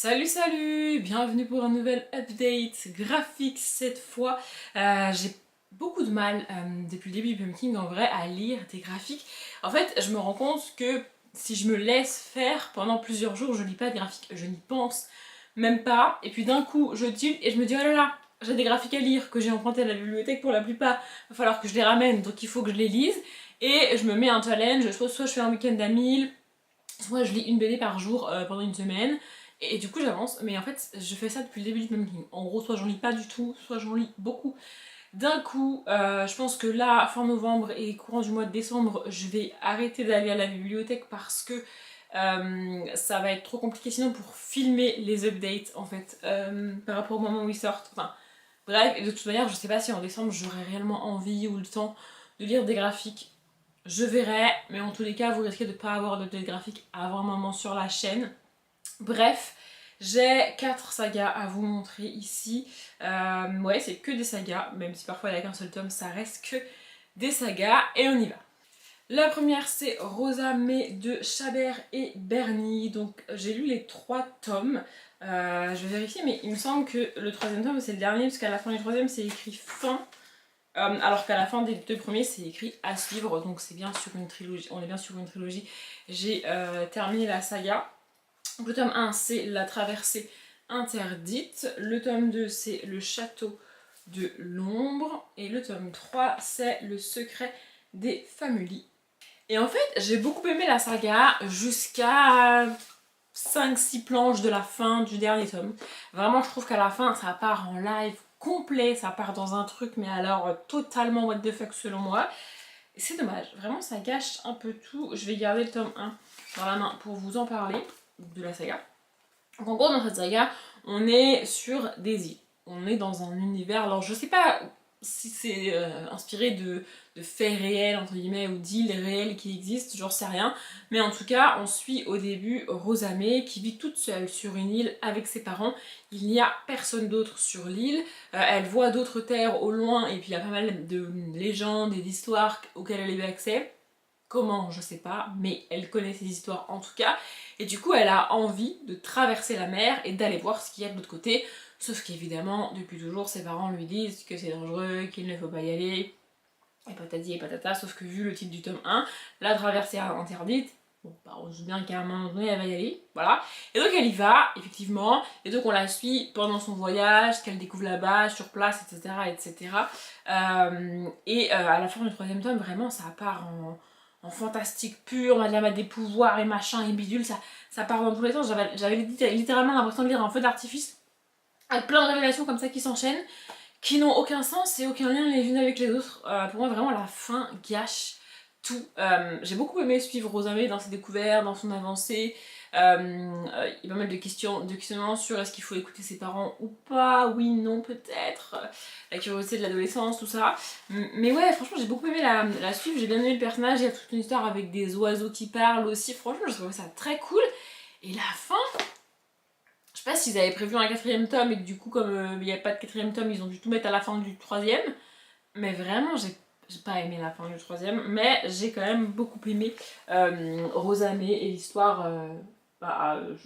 Salut, bienvenue pour un nouvel update graphique cette fois. J'ai beaucoup de mal depuis le début du Pumpkin en vrai à lire des graphiques. En fait, je me rends compte que si je me laisse faire pendant plusieurs jours, je lis pas de graphiques, je n'y pense même pas. Et puis d'un coup, je tilte et je me dis oh là là, j'ai des graphiques à lire que j'ai empruntés à la bibliothèque pour la plupart. Il va falloir que je les ramène, donc il faut que je les lise. Et je me mets un challenge, soit je fais un week-end à 1000, soit je lis une BD par jour pendant une semaine. Et du coup j'avance, mais en fait je fais ça depuis le début du Pumpkin. En gros, soit j'en lis pas du tout, soit j'en lis beaucoup. D'un coup, je pense que là, fin novembre et courant du mois de décembre, je vais arrêter d'aller à la bibliothèque parce que ça va être trop compliqué sinon pour filmer les updates en fait, par rapport au moment où ils sortent. Enfin, bref, et de toute manière, je sais pas si en décembre j'aurai réellement envie ou le temps de lire des graphiques. Je verrai, mais en tous les cas, vous risquez de ne pas avoir d'update graphique avant un moment sur la chaîne. Bref, j'ai 4 sagas à vous montrer ici. Ouais, c'est que des sagas, même si parfois il n'y a qu'un seul tome, ça reste que des sagas, et on y va. La première, c'est Rosa May de Chabert et Bernie. Donc j'ai lu les 3 tomes. Je vais vérifier, mais il me semble que le 3e tome c'est le dernier, parce qu'à la fin du 3e c'est écrit fin. Alors qu'à la fin des 2 premiers c'est écrit à suivre, donc c'est bien sur une trilogie. On est bien sur une trilogie. J'ai terminé la saga. Le tome 1 c'est La Traversée Interdite. Le tome 2 c'est Le Château de l'Ombre. Et le tome 3 c'est Le Secret des Familles. Et en fait j'ai beaucoup aimé la saga jusqu'à 5-6 planches de la fin du dernier tome. Vraiment je trouve qu'à la fin ça part en live complet, ça part dans un truc mais alors totalement what the fuck selon moi. Et c'est dommage, vraiment ça gâche un peu tout. Je vais garder le tome 1 dans la main pour vous en parler de la saga. Donc en gros dans cette saga on est sur des îles. On est dans un univers, alors je sais pas si c'est inspiré de faits réels entre guillemets ou d'îles réelles qui existent, j'en sais rien. Mais en tout cas on suit au début Rosa May qui vit toute seule sur une île avec ses parents. Il n'y a personne d'autre sur l'île. Elle voit d'autres terres au loin et puis il y a pas mal de légendes et d'histoires auxquelles elle a eu accès. Comment, je sais pas, mais elle connaît ces histoires en tout cas. Et du coup, elle a envie de traverser la mer et d'aller voir ce qu'il y a de l'autre côté. Sauf qu'évidemment, depuis toujours, ses parents lui disent que c'est dangereux, qu'il ne faut pas y aller. Et patati et patata, sauf que vu le titre du tome 1, la traversée interdite, bon, bah, on se doute bien qu'à un moment donné, elle va y aller, voilà. Et donc elle y va, effectivement, et donc on la suit pendant son voyage, ce qu'elle découvre là-bas, sur place, etc. etc. À la fin du 3e tome, vraiment, ça part en fantastique pur, on va dire mettre des pouvoirs et machin et bidule, ça part dans tous les sens. J'avais littéralement l'impression de lire un feu d'artifice, avec plein de révélations comme ça qui s'enchaînent, qui n'ont aucun sens et aucun lien les unes avec les autres. Pour moi, vraiment, la fin gâche tout. J'ai beaucoup aimé suivre Rosa May dans ses découvertes, dans son avancée. Il y a pas mal de questionnements sur est-ce qu'il faut écouter ses parents ou pas, oui, non, peut-être. La curiosité de l'adolescence, tout ça. Mais ouais, franchement, j'ai beaucoup aimé la suivre. J'ai bien aimé le personnage. Il y a toute une histoire avec des oiseaux qui parlent aussi. Franchement, j'ai trouvé ça très cool. Et la fin, je sais pas s'ils avaient prévu un 4e tome et que du coup, comme il n'y avait pas de 4e tome, ils ont dû tout mettre à la fin du 3e. Mais vraiment, j'ai pas aimé la fin du 3e, mais j'ai quand même beaucoup aimé Rosa May et l'histoire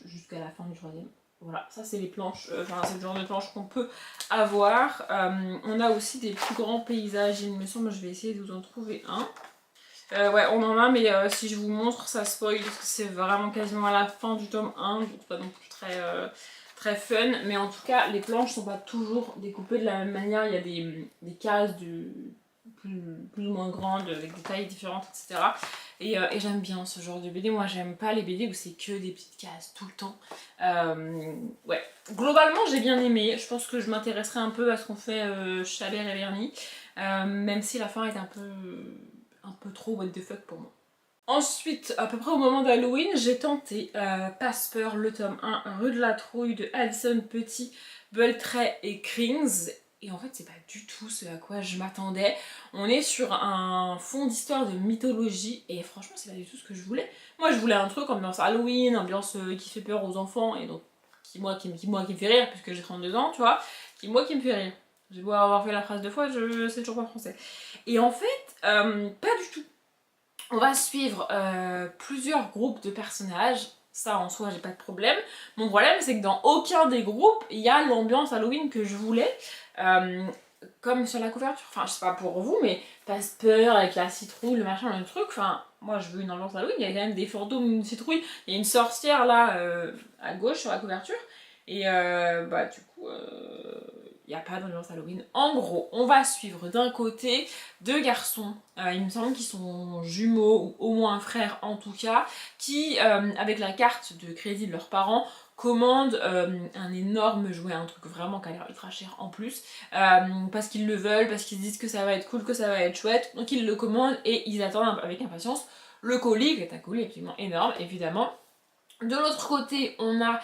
jusqu'à la fin du 3e. Voilà, ça c'est les planches, c'est le genre de planches qu'on peut avoir. On a aussi des plus grands paysages, il me semble, je vais essayer de vous en trouver un. Ouais, on en a, mais si je vous montre, ça spoil, parce que c'est vraiment quasiment à la fin du tome 1, donc c'est pas non plus très fun. Mais en tout cas, les planches sont pas toujours découpées de la même manière, il y a des cases plus ou moins grandes, avec des tailles différentes, etc. Et j'aime bien ce genre de BD, moi j'aime pas les BD où c'est que des petites cases tout le temps. Ouais, globalement j'ai bien aimé, je pense que je m'intéresserai un peu à ce qu'on fait Chabert et Bernie, même si la fin est un peu trop what the fuck pour moi. Ensuite, à peu près au moment d'Halloween, j'ai tenté Passe-Peur, le tome 1, Rue de la Trouille de Alison Petit, Beltray et Krings. Et en fait, c'est pas du tout ce à quoi je m'attendais. On est sur un fond d'histoire de mythologie et franchement, c'est pas du tout ce que je voulais. Moi, je voulais un truc ambiance Halloween, ambiance qui fait peur aux enfants et donc qui me fait rire puisque j'ai 32 ans, tu vois. Qui me fait rire. J'ai beau avoir fait la phrase 2 fois, je sais toujours pas français. Et en fait, pas du tout. On va suivre plusieurs groupes de personnages. ça en soi j'ai pas de problème. Mon problème c'est que dans aucun des groupes il y a l'ambiance Halloween que je voulais. Comme sur la couverture, enfin je sais pas pour vous, mais passe-peur avec la citrouille, le machin, le truc, enfin moi je veux une ambiance Halloween, il y a quand même des fantômes, une citrouille, il y a une sorcière là à gauche sur la couverture, et bah du coup il n'y a pas d'ambiance Halloween. En gros, on va suivre d'un côté deux garçons, il me semble qu'ils sont jumeaux, ou au moins frères en tout cas, qui avec la carte de crédit de leurs parents, commandent un énorme jouet, un truc vraiment qui a l'air ultra cher en plus, parce qu'ils le veulent, parce qu'ils disent que ça va être cool, que ça va être chouette, donc ils le commandent et ils attendent avec impatience le colis, qui est un colis absolument énorme évidemment. De l'autre côté, on a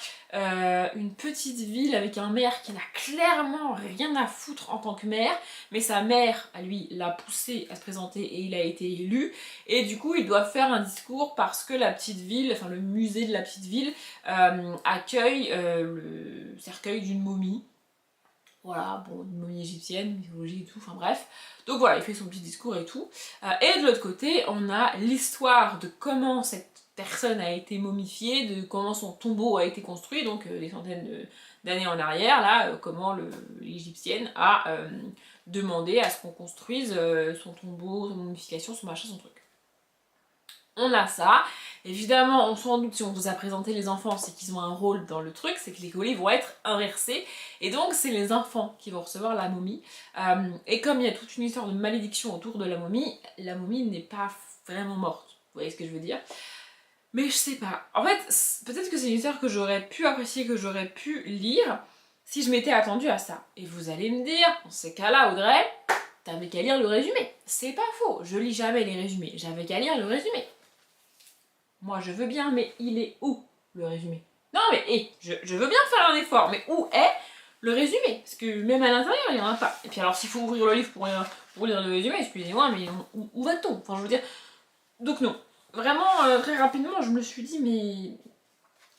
une petite ville avec un maire qui n'a clairement rien à foutre en tant que maire, mais sa mère, à lui, l'a poussé à se présenter et il a été élu. Et du coup, il doit faire un discours parce que la petite ville, enfin le musée de la petite ville, accueille le cercueil d'une momie. Voilà, bon, une momie égyptienne, mythologie et tout, enfin bref. Donc voilà, il fait son petit discours et tout. Et de l'autre côté, on a l'histoire de comment cette personne a été momifiée, de comment son tombeau a été construit, donc des centaines d'années en arrière, là, comment l'égyptienne a demandé à ce qu'on construise son tombeau, son momification, son machin, son truc. On a ça. Évidemment, on s'en doute, si on vous a présenté les enfants, c'est qu'ils ont un rôle dans le truc, c'est que les colis vont être inversés. Et donc, c'est les enfants qui vont recevoir la momie. Et comme il y a toute une histoire de malédiction autour de la momie n'est pas vraiment morte. Vous voyez ce que je veux dire? Mais je sais pas. En fait, peut-être que c'est une histoire que j'aurais pu apprécier, que j'aurais pu lire, si je m'étais attendue à ça. Et vous allez me dire, dans ces cas-là, Audrey, t'avais qu'à lire le résumé. C'est pas faux, je lis jamais les résumés. J'avais qu'à lire le résumé. Moi je veux bien, mais il est où le résumé? Non mais je veux bien faire un effort, mais où est le résumé? Parce que même à l'intérieur, il n'y en a pas. Et puis alors s'il faut ouvrir le livre pour lire le résumé, excusez-moi, mais où va-t-on? Enfin je veux dire... Donc non. Vraiment, très rapidement, je me suis dit, mais...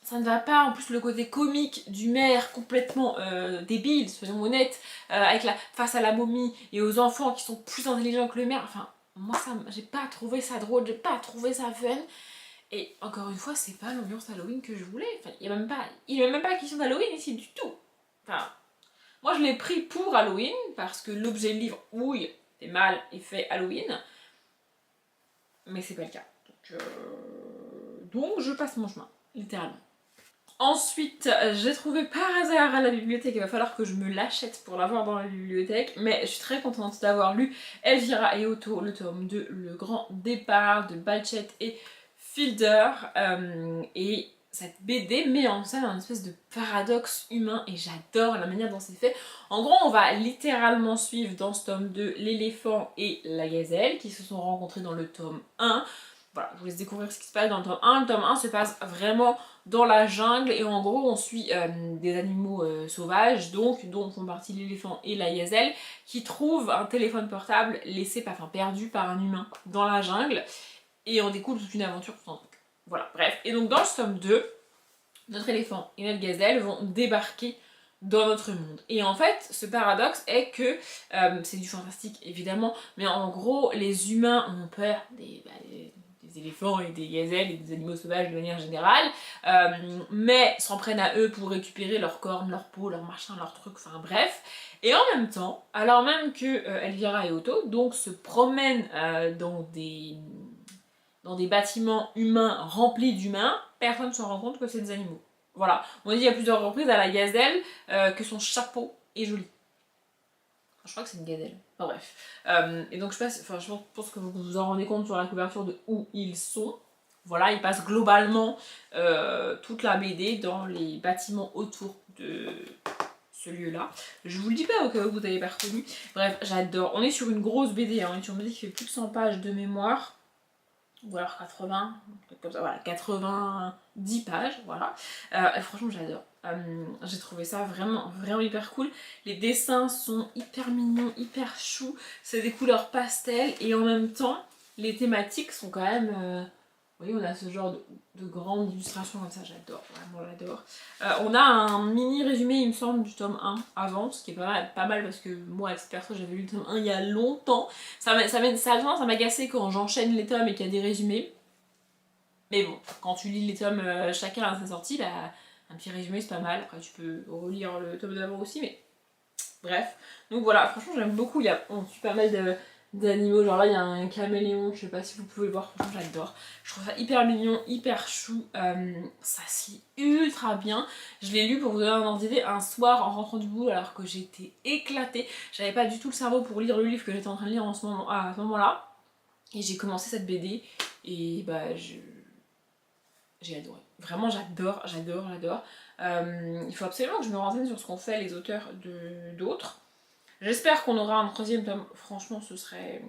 ça ne va pas, en plus le côté comique du maire complètement débile, soyons honnêtes, avec face à la momie et aux enfants qui sont plus intelligents que le maire, enfin, moi ça, j'ai pas trouvé ça drôle, j'ai pas trouvé ça fun. Et encore une fois, c'est pas l'ambiance Halloween que je voulais. Enfin, il n'y a même pas question d'Halloween ici du tout. Enfin, moi je l'ai pris pour Halloween parce que l'objet de livre, oui, c'est mal et fait Halloween, mais c'est pas le cas. Donc je passe mon chemin, littéralement. Ensuite, j'ai trouvé par hasard à la bibliothèque, il va falloir que je me l'achète pour l'avoir dans la bibliothèque, mais je suis très contente d'avoir lu Elvira et Otto, le tome 2, Le Grand Départ de Balchet et Fielder, et cette BD met en scène un espèce de paradoxe humain et j'adore la manière dont c'est fait. En gros, on va littéralement suivre dans ce tome 2 l'éléphant et la gazelle qui se sont rencontrés dans le tome 1. Voilà, je vous laisse découvrir ce qui se passe dans le tome 1. Le tome 1 se passe vraiment dans la jungle et en gros on suit des animaux sauvages, donc dont font partie l'éléphant et la gazelle, qui trouvent un téléphone portable laissé, enfin perdu par un humain dans la jungle et on découle toute une aventure tout en truc. Voilà, bref. Et donc dans ce tome 2, notre éléphant et notre gazelle vont débarquer dans notre monde. Et en fait, ce paradoxe est que, c'est du fantastique évidemment, mais en gros, les humains ont peur des éléphants et des gazelles et des animaux sauvages de manière générale, mais s'en prennent à eux pour récupérer leurs cornes, leur peau, leur machin, leur truc, enfin bref. Et en même temps, alors même que Elvira et Otto donc se promènent dans des bâtiments humains remplis d'humains, personne ne se rend compte que c'est des animaux. Voilà, on dit à plusieurs reprises à la gazelle que son chapeau est joli. Je crois que c'est une gazelle. Enfin bref. Et donc je pense que vous vous en rendez compte sur la couverture de où ils sont. Voilà, ils passent globalement toute la BD dans les bâtiments autour de ce lieu-là. Je vous le dis pas au cas où vous n'avez pas retenu. Bref, j'adore. On est sur une grosse BD, hein. On est sur une BD qui fait plus de 100 pages de mémoire. Ou alors 80, comme ça, voilà, 90 pages, voilà. Et franchement, j'adore. J'ai trouvé ça vraiment, vraiment hyper cool. Les dessins sont hyper mignons, hyper choux. C'est des couleurs pastel et en même temps, les thématiques sont quand même... vous voyez, on a ce genre de grande illustration comme ça, j'adore, vraiment j'adore. On a un mini résumé, il me semble, du tome 1 avant, ce qui est pas mal parce que moi, à titre perso, j'avais lu le tome 1 il y a longtemps. Ça a tendance à m'agacer quand j'enchaîne les tomes et qu'il y a des résumés. Mais bon, quand tu lis les tomes chacun à sa sortie, bah, un petit résumé c'est pas mal. Après tu peux relire le tome d'avant aussi, mais bref. Donc voilà, franchement j'aime beaucoup, on suit pas mal d'animaux, genre là il y a un caméléon, je sais pas si vous pouvez le voir, franchement j'adore. Je trouve ça hyper mignon, hyper chou, ça se lit ultra bien. Je l'ai lu pour vous donner un ordre d'idée un soir en rentrant du boulot alors que j'étais éclatée. J'avais pas du tout le cerveau pour lire le livre que j'étais en train de lire à ce moment-là. Et j'ai commencé cette BD et bah j'ai adoré. Vraiment j'adore. Il faut absolument que je me renseigne sur ce qu'ont fait les auteurs d'autres. J'espère qu'on aura un troisième tome, franchement ce serait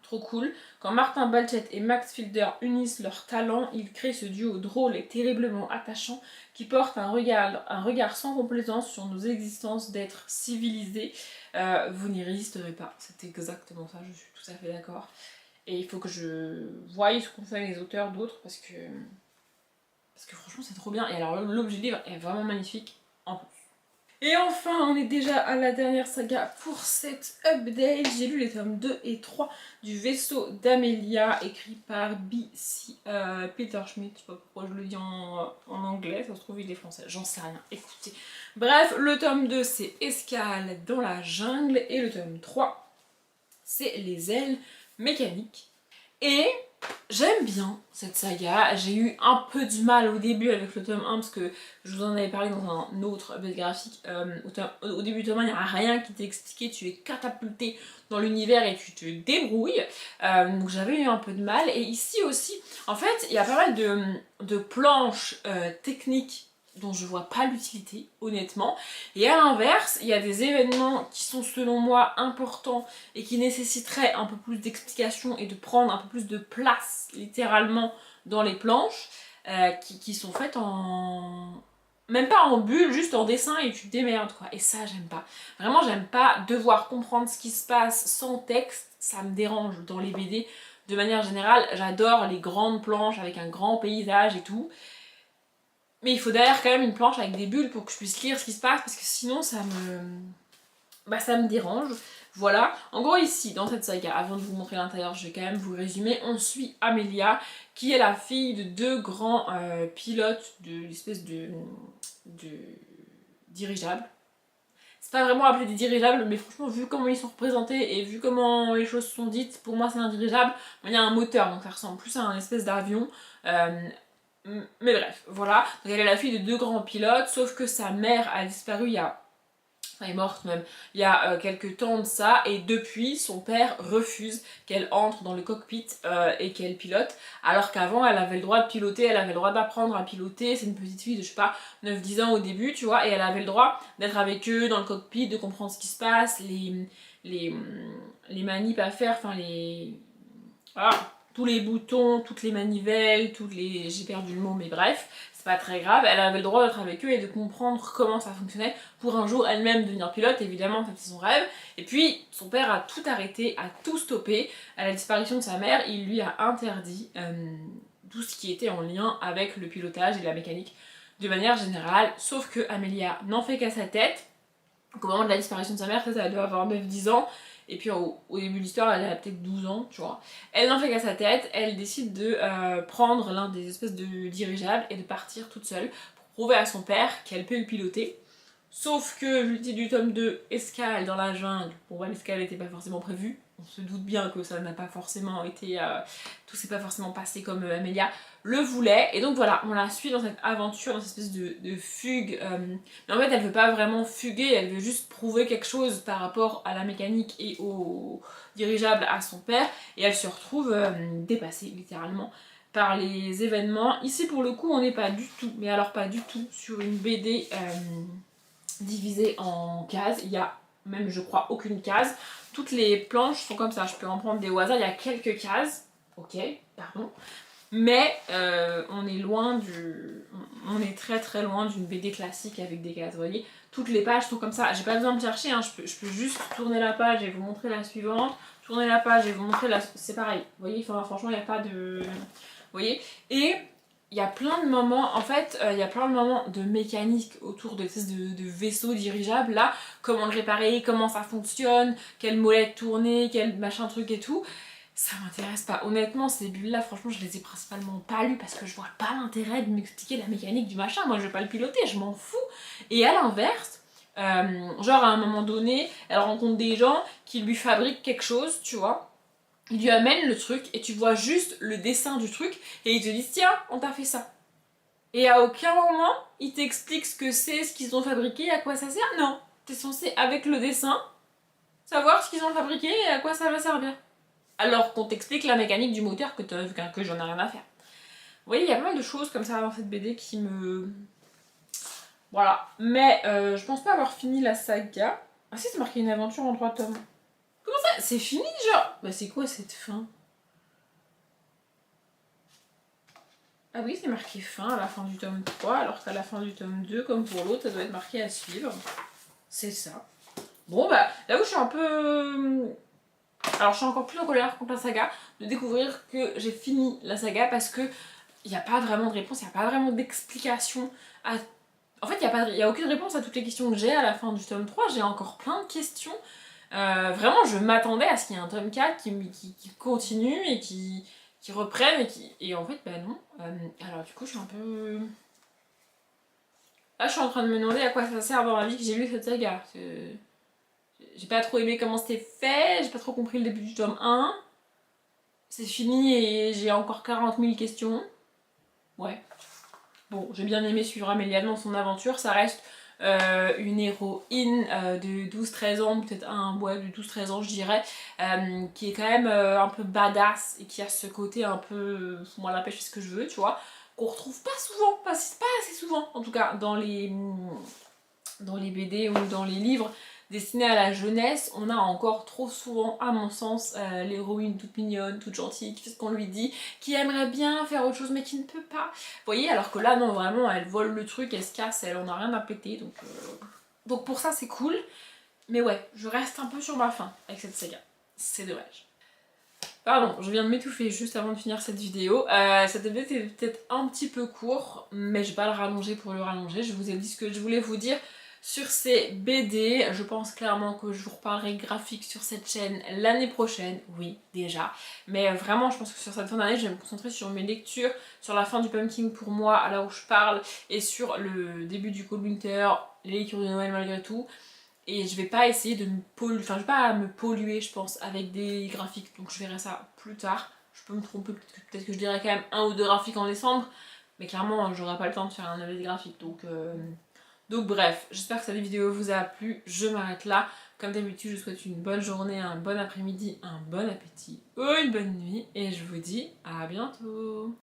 trop cool. Quand Martin Balchet et Max Fielder unissent leurs talents, ils créent ce duo drôle et terriblement attachant qui porte un regard sans complaisance sur nos existences d'êtres civilisés. Vous n'y résisterez pas, c'est exactement ça, je suis tout à fait d'accord. Et il faut que je voie ce qu'ont fait les auteurs d'autres parce que franchement c'est trop bien. Et alors l'objet du livre est vraiment magnifique en plus. Et enfin, on est déjà à la dernière saga pour cette update. J'ai lu les tomes 2 et 3 du Vaisseau d'Amélia, écrit par B.C. Peter Schmidt. Je sais pas pourquoi je le dis en anglais, ça se trouve il est français, j'en sais rien, écoutez. Bref, le tome 2 c'est Escale dans la jungle et le tome 3 c'est Les ailes mécaniques. Et j'aime bien cette saga, j'ai eu un peu du mal au début avec le tome 1 parce que je vous en avais parlé dans un autre update graphique. Au début du tome 1, il n'y a rien qui t'est expliqué, tu es catapulté dans l'univers et tu te débrouilles. Donc j'avais eu un peu de mal. Et ici aussi, en fait, il y a pas mal de planches techniques dont je vois pas l'utilité, honnêtement. Et à l'inverse, il y a des événements qui sont selon moi importants et qui nécessiteraient un peu plus d'explication et de prendre un peu plus de place, littéralement, dans les planches, qui sont faites en... même pas en bulle, juste en dessin et tu te démerdes, quoi. Et ça, j'aime pas. Vraiment, j'aime pas devoir comprendre ce qui se passe sans texte, ça me dérange dans les BD. De manière générale, j'adore les grandes planches avec un grand paysage et tout. Mais il faut derrière quand même une planche avec des bulles pour que je puisse lire ce qui se passe parce que sinon ça me dérange. Voilà. En gros ici, dans cette saga, avant de vous montrer l'intérieur, je vais quand même vous résumer. On suit Amélia, qui est la fille de deux grands pilotes de l'espèce de dirigeables. C'est pas vraiment appelé des dirigeables, mais franchement, vu comment ils sont représentés et vu comment les choses sont dites, pour moi c'est un dirigeable. Il y a un moteur, donc ça ressemble plus à un espèce d'avion. Mais bref, voilà. Donc elle est la fille de deux grands pilotes, sauf que sa mère a disparu elle est morte même, il y a quelques temps de ça, et depuis, son père refuse qu'elle entre dans le cockpit et qu'elle pilote, alors qu'avant, elle avait le droit de piloter, elle avait le droit d'apprendre à piloter, c'est une petite fille de, je sais pas, 9-10 ans au début, tu vois, et elle avait le droit d'être avec eux dans le cockpit, de comprendre ce qui se passe, les manips à faire, enfin les... Voilà, tous les boutons, toutes les manivelles, j'ai perdu le mot, mais bref, c'est pas très grave, elle avait le droit d'être avec eux et de comprendre comment ça fonctionnait pour un jour elle-même devenir pilote, évidemment, c'est son rêve. Et puis, son père a tout arrêté, a tout stoppé. À la disparition de sa mère, il lui a interdit tout ce qui était en lien avec le pilotage et la mécanique de manière générale, sauf que Amélia n'en fait qu'à sa tête. Donc, au moment de la disparition de sa mère, elle doit avoir 9-10 ans. Et puis au début de l'histoire, elle a peut-être 12 ans, tu vois. Elle n'en fait qu'à sa tête, elle décide de prendre l'un des espèces de dirigeables et de partir toute seule pour prouver à son père qu'elle peut le piloter. Sauf que, vu le titre du tome 2, Escale dans la jungle, pour moi l'escale n'était pas forcément prévue. On se doute bien que ça n'a pas forcément été... tout s'est pas forcément passé comme Amélia le voulait. Et donc voilà, on la suit dans cette aventure, dans cette espèce de fugue. Mais en fait, elle veut pas vraiment fuguer, elle veut juste prouver quelque chose par rapport à la mécanique et au dirigeable à son père. Et elle se retrouve dépassée, littéralement, par les événements. Ici, pour le coup, on n'est pas du tout, mais alors pas du tout, sur une BD divisée en cases. Il y a même, je crois, aucune case. Toutes les planches sont comme ça, je peux en prendre des au hasard. Il y a quelques cases, ok, pardon. Mais on est très très loin d'une BD classique avec des cases, vous voyez. Toutes les pages sont comme ça, j'ai pas besoin de chercher, hein. Je peux juste tourner la page et vous montrer la suivante, tourner la page et vous montrer la... C'est pareil, vous voyez, enfin, franchement il n'y a pas de... Vous voyez. Et il y a plein de moments, en fait, il y a plein de moments de mécanique autour de vaisseaux dirigeables, là, comment le réparer, comment ça fonctionne, quelle molette tourner, quel machin truc et tout. ça m'intéresse pas. Honnêtement, ces bulles-là, franchement, je les ai principalement pas lues parce que je vois pas l'intérêt de m'expliquer la mécanique du machin. Moi, je vais pas le piloter, je m'en fous. Et à l'inverse, genre à un moment donné, elle rencontre des gens qui lui fabriquent quelque chose, tu vois. Ils lui amènent le truc et tu vois juste le dessin du truc et ils te disent tiens, on t'a fait ça. Et à aucun moment, ils t'expliquent ce que c'est, ce qu'ils ont fabriqué, à quoi ça sert. Non, t'es censé, avec le dessin, savoir ce qu'ils ont fabriqué et à quoi ça va servir. Alors qu'on t'explique la mécanique du moteur que j'en ai rien à faire. Vous voyez, il y a pas mal de choses comme ça dans cette BD qui me... Voilà. Mais je pense pas avoir fini la saga. Ah si, c'est marqué une aventure en 3 tomes. Comment ça? C'est fini, genre? Bah c'est quoi cette fin? Ah oui, c'est marqué fin à la fin du tome 3, alors qu'à la fin du tome 2, comme pour l'autre, ça doit être marqué à suivre. C'est ça. Bon bah, là où je suis un peu... Alors je suis encore plus en colère contre la saga, de découvrir que j'ai fini la saga parce que il n'y a pas vraiment de réponse, il n'y a pas vraiment d'explication à... En fait, il n'y a aucune réponse à toutes les questions que j'ai à la fin du tome 3, j'ai encore plein de questions. Vraiment, je m'attendais à ce qu'il y ait un tome 4 qui continue et qui reprenne et qui... Et en fait, bah non. Alors du coup, je suis un peu... Là, je suis en train de me demander à quoi ça sert dans la vie que j'ai lu cette saga. J'ai pas trop aimé comment c'était fait, j'ai pas trop compris le début du tome 1. C'est fini et j'ai encore 40 000 questions. Ouais. Bon, j'ai bien aimé suivre Amélia dans son aventure, ça reste une héroïne de 12-13 ans, peut-être de 12-13 ans je dirais, qui est quand même un peu badass et qui a ce côté un peu moi la pêche, je fais ce que je veux, tu vois, qu'on retrouve pas souvent, pas assez souvent en tout cas dans les BD ou dans les livres destinés à la jeunesse. On a encore trop souvent, à mon sens, l'héroïne toute mignonne, toute gentille, qui fait ce qu'on lui dit, qui aimerait bien faire autre chose mais qui ne peut pas. Vous voyez, alors que là, non, vraiment, elle vole le truc, elle se casse, elle en a rien à péter, donc pour ça, c'est cool. Mais ouais, je reste un peu sur ma faim avec cette saga. C'est dommage. Pardon, je viens de m'étouffer juste avant de finir cette vidéo. Cette vidéo était peut-être un petit peu court, mais je vais pas le rallonger pour le rallonger. Je vous ai dit ce que je voulais vous dire sur ces BD. Je pense clairement que je vous reparlerai graphique sur cette chaîne l'année prochaine. Oui, déjà. Mais vraiment, je pense que sur cette fin d'année, je vais me concentrer sur mes lectures, sur la fin du Pumpkin pour moi, à l'heure où je parle, et sur le début du Cold Winter, les lectures de Noël malgré tout. Et je vais pas essayer de me polluer, enfin je vais pas me polluer je pense avec des graphiques, donc je verrai ça plus tard. Je peux me tromper, peut-être que je dirai quand même un ou deux graphiques en décembre, mais clairement j'aurai pas le temps de faire un update graphique, donc bref, j'espère que cette vidéo vous a plu, je m'arrête là. Comme d'habitude, je vous souhaite une bonne journée, un bon après-midi, un bon appétit ou une bonne nuit, et je vous dis à bientôt.